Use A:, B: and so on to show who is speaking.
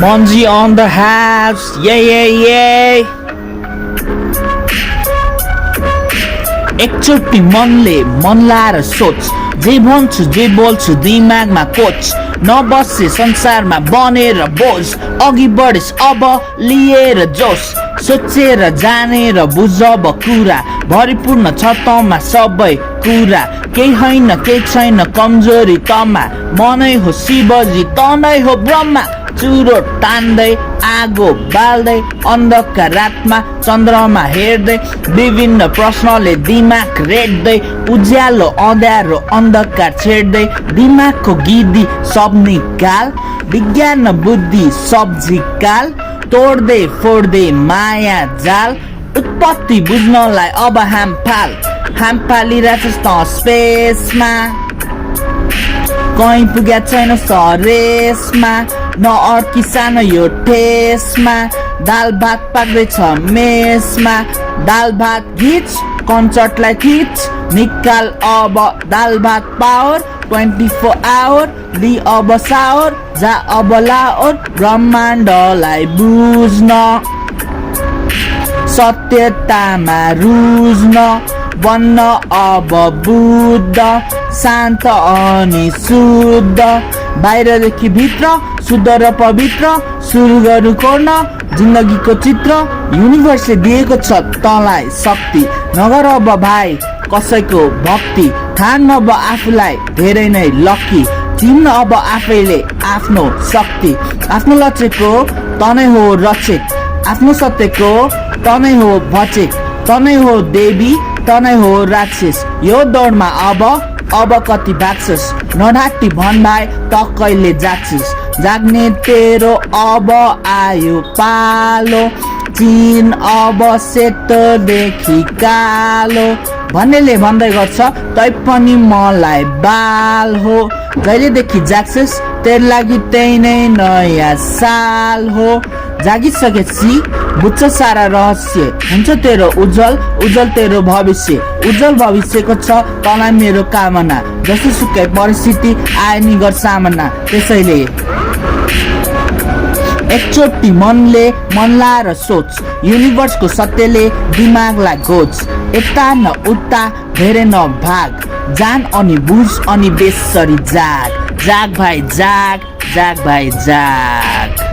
A: Monji on the house, yeah. एकचोटि मनले मन लाएर सोच, जे भन्छु जे बोल्छु दिमागमा कोच, नबसे संसारमा बनेर बोझ, अघि बढिस अब लिएर जोस, सोचेर जानेर बुझब कुरा, भरिपूर्ण छ तमा सबै कुरा, केही हैन केही छैन कमजोरी तमा, मनै हो शिवजी तनै हो ब्रह्मा, चुरो तान्दै आगो बाल्दै अन्धकार रातमा चन्द्रमा हेर्दै, विभिन्न प्रश्नले दिमाग रेट्दै, उज्यालो अँध्यारो अन्धकार छेड्दै, दिमागको गिद्दी सब निकाल, विज्ञान बुद्धि सब्जी काल, तोड्दै फोड्दै माया जाल, उत्पत्ति बुझ्नलाई अब हाम फालिरहेछस् त स्पेसमा, कहीँ पुग्या छैन सरेसमा, नअर्की सानो यो ठेसमा, दाल भात पाक्दैछ मेसमा, दाल भात घिच कन्सर्टलाई खिच, निकाल अब दाल भात पावर 24 आवर, लि अब सावर, जा अब लाओर, ब्रह्माण्डलाई बुझ्न, सत्यतामा रुझ्न, बन्न अब बुद्ध, शान्त अनि शुद्ध, बाहिरदेखि भित्र शुद्ध र पवित्र, सुरु गरौँ कोर्न जिन्दगीको चित्र, युनिभर्सले दिएको छ तँलाई शक्ति, नगर अब भाइ कसैको भक्ति, ठान अब आफूलाई धेरै नै लक्की, चिन्न अब आफैले आफ्नो शक्ति, आफ्नो लक्ष्यको तनै हो रक्षक, आफ्नो सत्यको तनै हो भचेक, तनै हो देवी तनै हो राक्षस, यो दौडमा अब कति भाग्छस्, नढाँटी भन् भाइ त कहिले जाग्छस्, जाग्ने तेरो अब आयो पालो, चिन अब सेतोदेखि कालो, भन्नेले भन्दै गर्छ तै पनि मलाई बाल हो, जहिलेदेखि जाग्छस् तेरो लागि त्यही नै नयाँ साल हो, जागिसकेपछि बुझ्छ सारा रहस्य, हुन्छ तेरो उज्जवल तेरो भविष्य, उज्जवल भविष्यको छ तँलाई मेरो कामना, जसोसुकै परिस्थिति आए नि गर सामना, त्यसैले एकचोटि मनले मन लाएर सोच, युनिभर्सको सत्यले दिमागलाई गोच, यता न उता धेरै न भाग, जान अनि बुझ अनि बेसरी जाग, जाग भाइ जाग, जाग भाइ जाग।